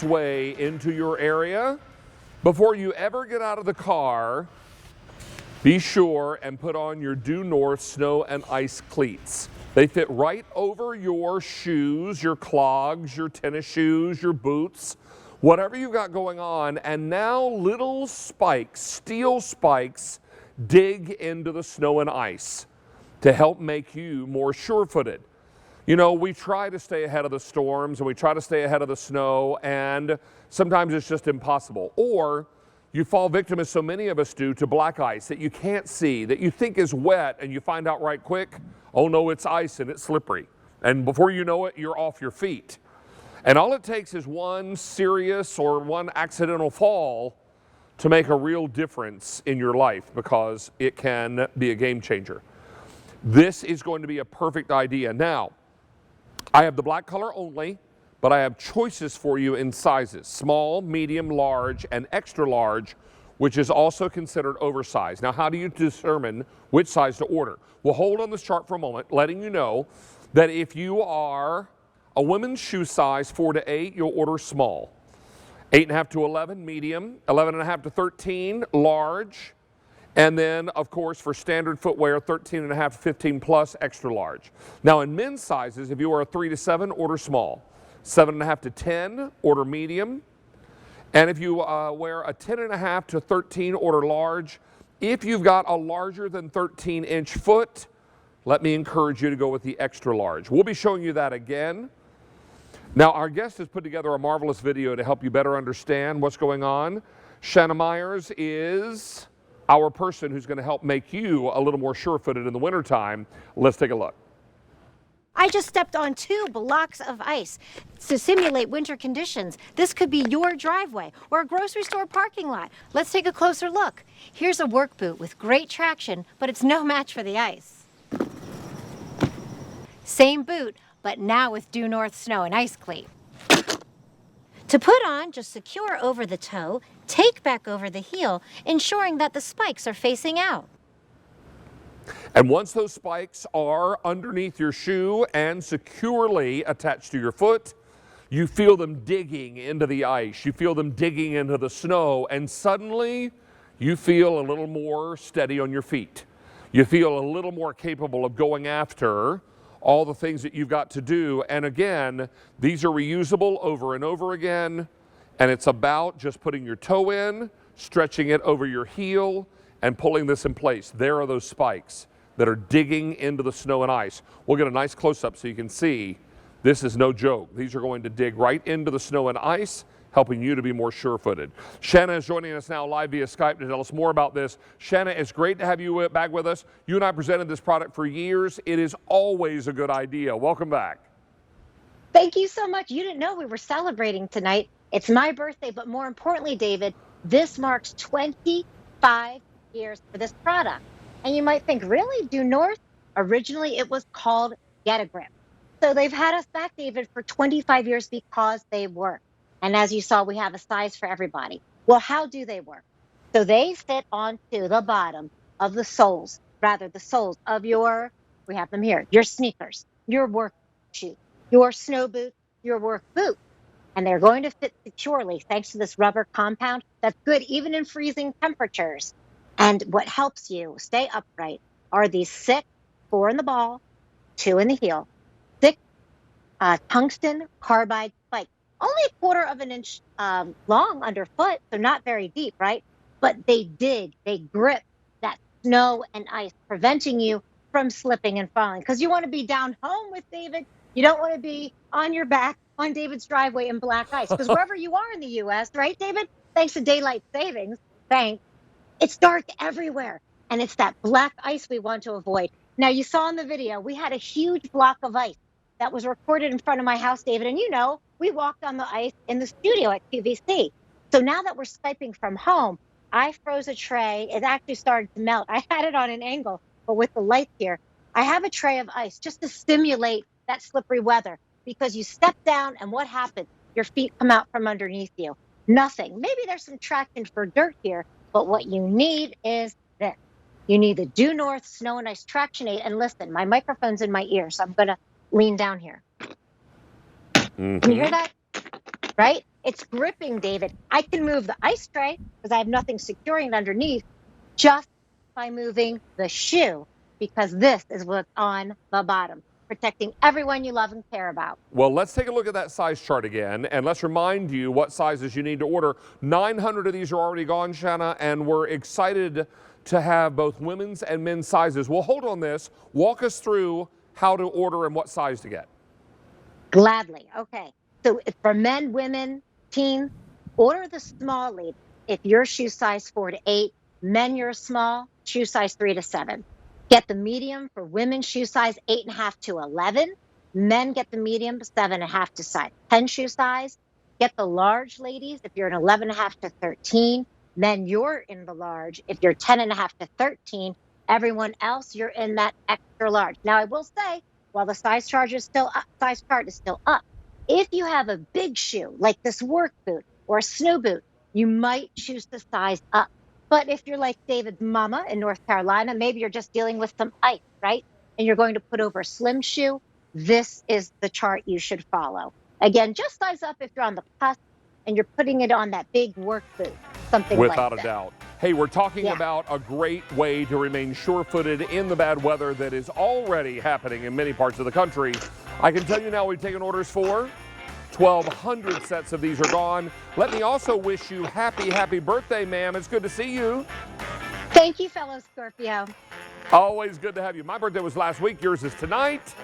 way into your area. Before you ever get out of the car, be sure and put on your Due North snow and ice cleats. They fit right over your shoes, your clogs, your tennis shoes, your boots, whatever you've got going on. And now little spikes, steel spikes, dig into the snow and ice to help make you more sure-footed. You know, we try to stay ahead of the storms and we try to stay ahead of the snow, and sometimes it's just impossible. Or you fall victim, as so many of us do, to black ice that you can't see, that you think is wet, and you find out right quick, oh no, it's ice and it's slippery. And before you know it, you're off your feet. And all it takes is one serious or one accidental fall to make a real difference in your life, because it can be a game changer. This is going to be a perfect idea. Now, I have the black color only, but I have choices for you in sizes: small, medium, large, and extra large, which is also considered oversized. Now, how do you determine which size to order? We'll hold on this chart for a moment, letting you know that if you are a women's shoe size 4 to 8, you'll order small. 8.5 to 11, medium. 11.5 to 13, large. And then, of course, for standard footwear, 13.5 to 15 plus, extra large. Now, in men's sizes, if you are a 3 to 7, order small. 7.5 to 10, order medium. And if you wear a 10.5 to 13, order large. If you've got a larger than 13-inch foot, let me encourage you to go with the extra large. We'll be showing you that again. Now, our guest has put together a marvelous video to help you better understand what's going on. Shanna Myers is our person who's going to help make you a little more sure-footed in the wintertime. Let's take a look. I just stepped on 2 blocks of ice to simulate winter conditions. This could be your driveway or a grocery store parking lot. Let's take a closer look. Here's a work boot with great traction, but it's no match for the ice. Same boot, but now with Due North snow and ice cleat. To put on, just secure over the toe, take back over the heel, ensuring that the spikes are facing out. And once those spikes are underneath your shoe and securely attached to your foot, you feel them digging into the ice, you feel them digging into the snow, and suddenly you feel a little more steady on your feet. You feel a little more capable of going after all the things that you've got to do. And again, these are reusable over and over again, and it's about just putting your toe in, stretching it over your heel, and pulling this in place. There are those spikes that are digging into the snow and ice. We'll get a nice close-up so you can see this is no joke. These are going to dig right into the snow and ice, helping you to be more sure-footed. Shanna is joining us now live via Skype to tell us more about this. Shanna, it's great to have you back with us. You and I presented this product for years. It is always a good idea. Welcome back. Thank you so much. You didn't know we were celebrating tonight. It's my birthday, but more importantly, David, this marks 25 years for this product. And you might think, really, Due North? Originally, it was called Get a Grip. So they've had us back, David, for 25 years because they work. And as you saw, we have a size for everybody. Well, how do they work? So they fit onto the bottom of the soles, the soles of your, we have them here, your sneakers, your work shoe, your snow boot, your work boot. And they're going to fit securely thanks to this rubber compound that's good even in freezing temperatures. And what helps you stay upright are these 6, 4 in the ball, 2 in the heel, 6 tungsten carbide spikes. Only a 1/4 of an inch long underfoot, so not very deep, right? But they dig, they grip that snow and ice, preventing you from slipping and falling. Because you want to be down home with David. You don't want to be on your back on David's driveway in black ice. Because wherever you are in the U.S., right, David? Thanks to daylight savings, it's dark everywhere. And it's that black ice we want to avoid. Now, you saw in the video, we had a huge block of ice that was recorded in front of my house, David. And you know, we walked on the ice in the studio at QVC. So now that we're Skyping from home, I froze a tray. It actually started to melt. I had it on an angle, but with the lights here, I have a tray of ice just to simulate that slippery weather, because you step down and what happens? Your feet come out from underneath you. Nothing. Maybe there's some traction for dirt here, but what you need is this. You need the Due North Snow and Ice Traction Aid. And listen, my microphone's in my ear, so I'm going to lean down here. Can you hear that? Right? It's gripping, David. I can move the ice tray because I have nothing securing it underneath just by moving the shoe, because this is what's on the bottom, protecting everyone you love and care about. Well, let's take a look at that size chart again, and let's remind you what sizes you need to order. 900 of these are already gone, Shanna, and we're excited to have both women's and men's sizes. Well, hold on this. Walk us through how to order and what size to get. Gladly. Okay. So for men, women, teens, order the small lead. If your shoe size 4 to 8, men you're small, shoe size 3 to 7. Get the medium for women, shoe size 8.5 to 11. Men get the medium 7.5 to size 10 shoe size. Get the large, ladies, if you're an 11.5 to 13. Men, you're in the large if you're 10.5 to 13. Everyone else, you're in that extra large. Now, I will say, while the size chart is still up, if you have a big shoe like this work boot or a snow boot, you might choose to size up. But if you're like David's mama in North Carolina, maybe you're just dealing with some ice, right? And you're going to put over a slim shoe, this is the chart you should follow. Again, just size up if you're on the cusp and you're putting it on that big work boot, something like that. Without a doubt. Hey, we're talking about a great way to remain sure-footed in the bad weather that is already happening in many parts of the country. I can tell you now we've taken orders for 1,200 sets of these are gone. Let me also wish you happy birthday, ma'am. It's good to see you. Thank you, fellow Scorpio. Always good to have you. My birthday was last week. Yours is tonight.